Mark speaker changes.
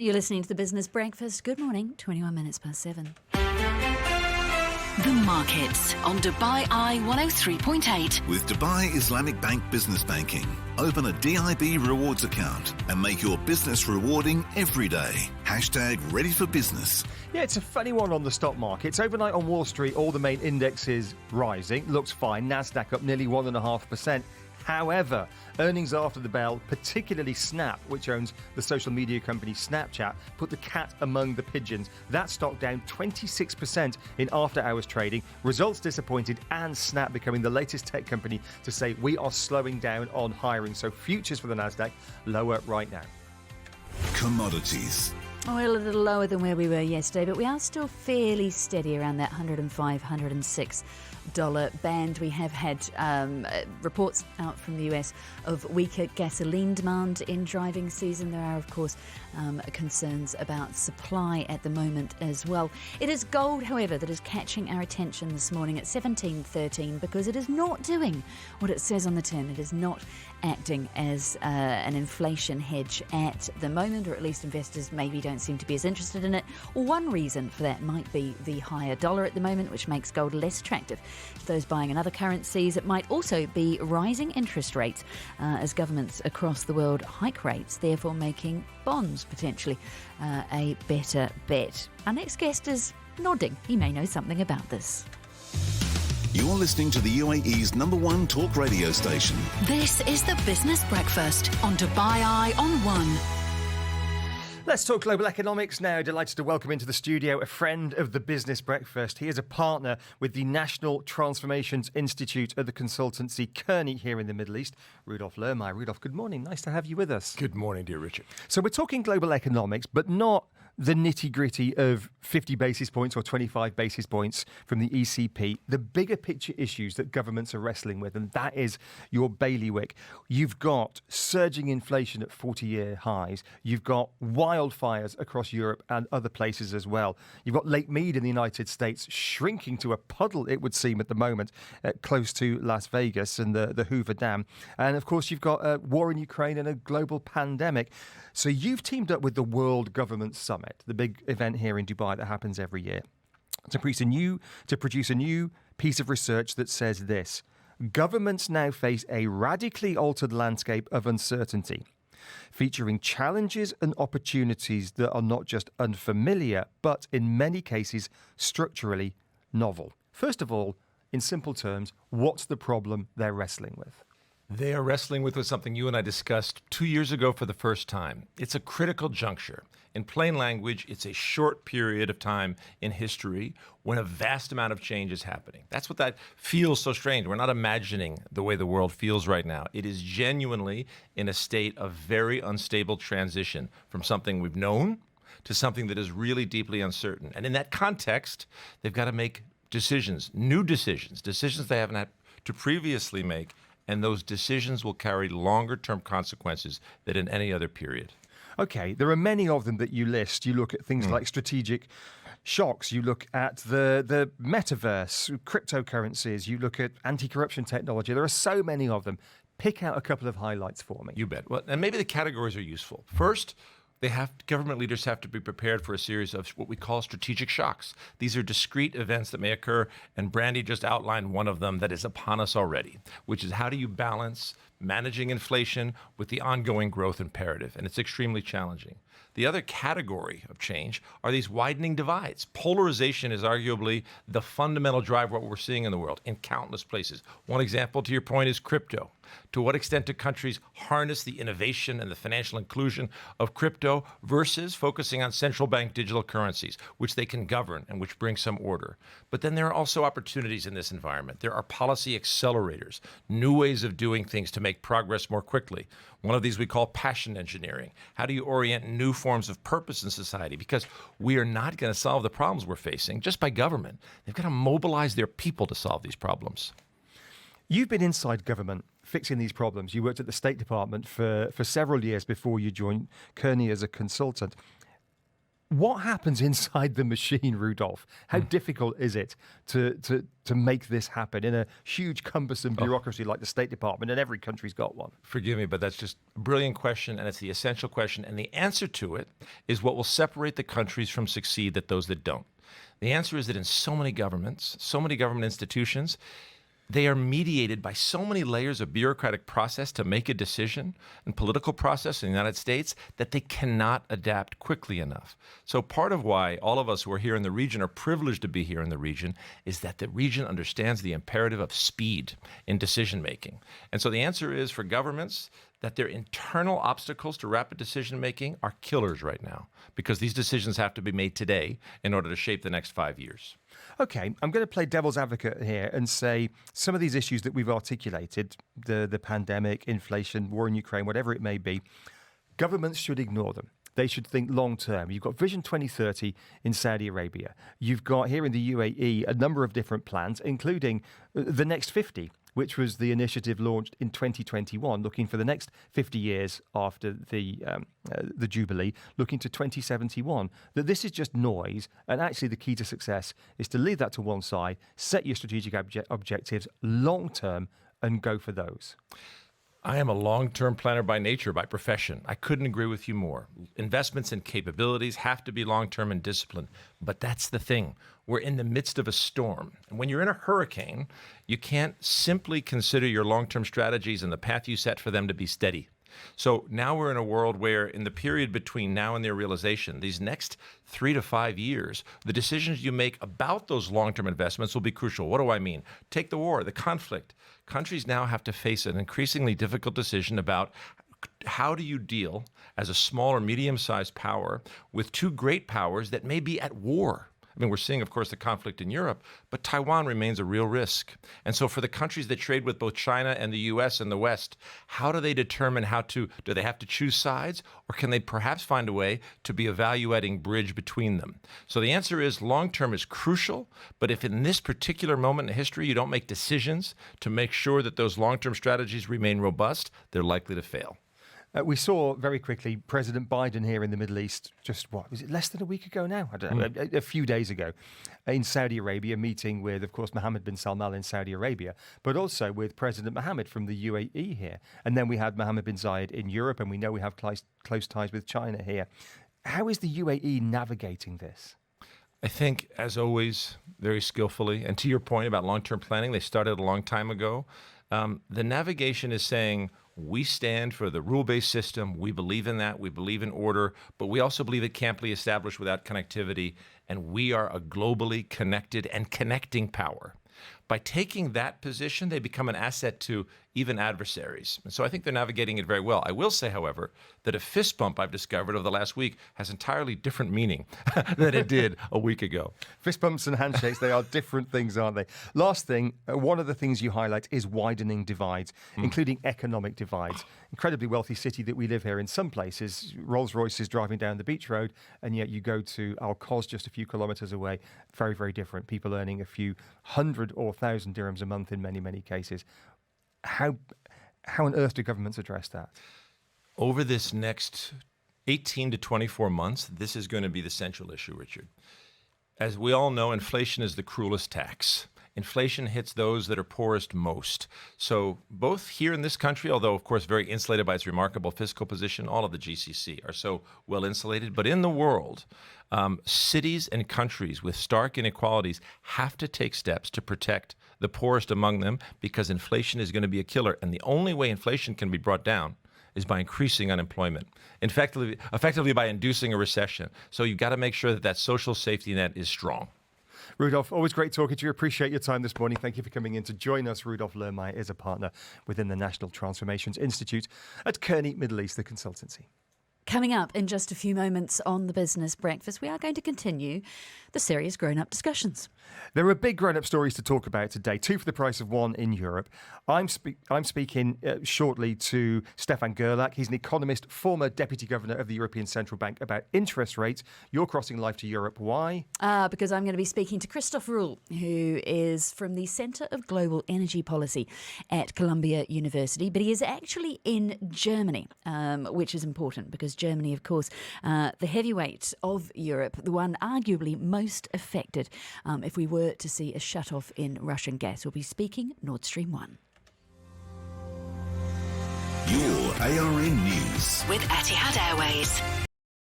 Speaker 1: You're listening to the Business Breakfast. Good morning, 21 minutes past 7.
Speaker 2: The markets on Dubai Eye 103.8.
Speaker 3: With Dubai Islamic Bank Business Banking. Open a DIB rewards account and make your business rewarding every day. Hashtag ready for business.
Speaker 4: Yeah, it's a funny one on the stock markets. Overnight on Wall Street, all the main indexes rising. Looks fine. NASDAQ up nearly 1.5%. However, earnings after the bell, particularly Snap, which owns the social media company Snapchat, put the cat among the pigeons. That stock down 26% in after-hours trading. Results disappointed, and Snap becoming the latest tech company to say we are slowing down on hiring. So futures for the NASDAQ lower right now.
Speaker 3: Commodities.
Speaker 1: Oil a little lower than where we were yesterday, but we are still fairly steady around that $105, $106 band. We have had reports out from the US of weaker gasoline demand in driving season. There are, of course, concerns about supply at the moment as well. It is gold, however, that is catching our attention this morning at 17.13 because it is not doing what it says on the tin. It is not acting as an inflation hedge at the moment, or at least investors maybe don't seem to be as interested in it. One reason for that might be the higher dollar at the moment, which makes gold less attractive to those buying in other currencies. It might also be rising interest rates as governments across the world hike rates, therefore making bonds potentially a better bet. Our next guest is nodding. He may know something about this.
Speaker 3: You're listening to the UAE's #1 talk radio station.
Speaker 2: This is the Business Breakfast on Dubai Eye on 1.
Speaker 4: Let's talk global economics now. Delighted to welcome into the studio a friend of the Business Breakfast. He is a partner with the National Transformations Institute at the consultancy Kearney here in the Middle East. RUDOLPH LOHMEYER. RUDOLPH, good morning. Nice to have you with us.
Speaker 5: Good morning, dear Richard.
Speaker 4: So we're talking global economics, but not the nitty-gritty of 50 basis points or 25 basis points from the ECP, the bigger picture issues that governments are wrestling with, and that is your bailiwick. You've got surging inflation at 40-year highs. You've got wildfires across Europe and other places as well. You've got Lake Mead in the United States shrinking to a puddle, it would seem, at the moment, close to Las Vegas and the Hoover Dam. And, of course, you've got a war in Ukraine and a global pandemic. So you've teamed up with the World Government Summit, the big event here in Dubai that happens every year, to produce a new piece of research that says this: governments now face a radically altered landscape of uncertainty, featuring challenges and opportunities that are not just unfamiliar, but in many cases structurally novel. First of all, in simple terms, what's the problem they're wrestling with?
Speaker 5: They are wrestling with something you and I discussed 2 years ago for the first time. It's a critical juncture. In plain language, it's a short period of time in history when a vast amount of change is happening. That's what that feels so strange. We're not imagining the way the world feels right now. It is genuinely in a state of very unstable transition from something we've known to something that is really deeply uncertain. And in that context, they've got to make decisions, new decisions they haven't had to previously make. And those decisions will carry longer-term consequences than in any other period.
Speaker 4: Okay, there are many of them that you list. You look at things like strategic shocks. You look at the metaverse, cryptocurrencies. You look at anti-corruption technology. There are so many of them. Pick out a couple of highlights for me.
Speaker 5: You bet. Well, and maybe the categories are useful. First, government leaders have to be prepared for a series of what we call strategic shocks. These are discrete events that may occur, and Brandy just outlined one of them that is upon us already, which is how do you balance managing inflation with the ongoing growth imperative? And it's extremely challenging. The other category of change are these widening divides. Polarization is arguably the fundamental driver of what we're seeing in the world in countless places. One example, to your point, is crypto. To what extent do countries harness the innovation and the financial inclusion of crypto versus focusing on central bank digital currencies, which they can govern and which bring some order? But then there are also opportunities in this environment. There are policy accelerators, new ways of doing things to make progress more quickly. One of these we call passion engineering. How do you orient new forms of purpose in society? Because we are not going to solve the problems we're facing just by government. They've got to mobilize their people to solve these problems.
Speaker 4: You've been inside government fixing these problems. You worked at the State Department for several years before you joined Kearney as a consultant. What happens inside the machine, Rudolph? How difficult is it to make this happen in a huge, cumbersome bureaucracy like the State Department, and every country's got one?
Speaker 5: Forgive me, but that's just a brilliant question, and it's the essential question. And the answer to it is what will separate the countries from succeed that those that don't. The answer is that in so many governments, so many government institutions, they are mediated by so many layers of bureaucratic process to make a decision and political process in the United States that they cannot adapt quickly enough. So part of why all of us who are here in the region are privileged to be here in the region is that the region understands the imperative of speed in decision making. And so the answer is for governments that their internal obstacles to rapid decision making are killers right now, because these decisions have to be made today in order to shape the next 5 years.
Speaker 4: Okay, I'm going to play devil's advocate here and say some of these issues that we've articulated, the pandemic, inflation, war in Ukraine, whatever it may be, governments should ignore them. They should think long term. You've got Vision 2030 in Saudi Arabia. You've got here in the UAE a number of different plans, including the Next 50, which was the initiative launched in 2021, looking for the next 50 years after the Jubilee, looking to 2071. That this is just noise, and actually the key to success is to leave that to one side, set your strategic objectives long term, and go for those.
Speaker 5: I am a long-term planner by nature, by profession. I couldn't agree with you more. Investments in capabilities have to be long-term and disciplined. But that's the thing. We're in the midst of a storm. And when you're in a hurricane, you can't simply consider your long-term strategies and the path you set for them to be steady. So now we're in a world where in the period between now and their realization, these next 3 to 5 years, the decisions you make about those long-term investments will be crucial. What do I mean? Take the war, the conflict. Countries now have to face an increasingly difficult decision about how do you deal as a small or medium-sized power with two great powers that may be at war. I mean, we're seeing, of course, the conflict in Europe, but Taiwan remains a real risk. And so for the countries that trade with both China and the U.S. and the West, how do they determine do they have to choose sides, or can they perhaps find a way to be a value-adding bridge between them? So the answer is long-term is crucial, but if in this particular moment in history you don't make decisions to make sure that those long-term strategies remain robust, they're likely to fail.
Speaker 4: We saw very quickly President Biden here in the Middle East, was it less than a week ago now? I don't know, a few days ago, in Saudi Arabia, meeting with, of course, Mohammed bin Salman in Saudi Arabia, but also with President Mohammed from the UAE here. And then we had Mohammed bin Zayed in Europe, and we know we have close ties with China here. How is the UAE navigating this?
Speaker 5: I think, as always, very skillfully. And to your point about long-term planning, they started a long time ago. The navigation is saying, we stand for the rule-based system. We believe in that. We believe in order, but we also believe it can't be established without connectivity. And we are a globally connected and connecting power. By taking that position, they become an asset to even adversaries. And so I think they're navigating it very well. I will say, however, that a fist bump I've discovered over the last week has entirely different meaning than it did a week ago.
Speaker 4: Fist bumps and handshakes, they are different things, aren't they? Last thing, one of the things you highlight is widening divides, including economic divides. Incredibly wealthy city that we live here. In some places, Rolls-Royce is driving down the beach road, and yet you go to Al Quoz just a few kilometres away. Very, very different. People earning a few hundred or thousand dirhams a month in many, many cases. How on earth do governments address that?
Speaker 5: Over this next 18 to 24 months, this is going to be the central issue, Richard. As we all know, inflation is the cruelest tax. Inflation hits those that are poorest most. So both here in this country, although of course very insulated by its remarkable fiscal position, all of the GCC are so well insulated, but in the world, cities and countries with stark inequalities have to take steps to protect the poorest among them, because inflation is going to be a killer. And the only way inflation can be brought down is by increasing unemployment, effectively by inducing a recession. So you've got to make sure that that social safety net is strong.
Speaker 4: Rudolph, always great talking to you. Appreciate your time this morning. Thank you for coming in to join us. Rudolph Lohmeyer is a partner within the National Transformations Institute at Kearney Middle East, the consultancy.
Speaker 1: Coming up in just a few moments on the Business Breakfast, we are going to continue the serious grown-up discussions.
Speaker 4: There are big grown-up stories to talk about today, 2 for the price of 1 in Europe. I'm speaking shortly to Stefan Gerlach. He's an economist, former Deputy Governor of the European Central Bank, about interest rates. You're crossing live to Europe. Why?
Speaker 1: Because I'm going to be speaking to Christoph Ruhl, who is from the Centre of Global Energy Policy at Columbia University, but he is actually in Germany, which is important because Germany, of course, the heavyweight of Europe, the one arguably most affected if we were to see a shut-off in Russian gas. We'll be speaking Nord Stream 1.
Speaker 3: Your ARN News.
Speaker 2: With Etihad Airways.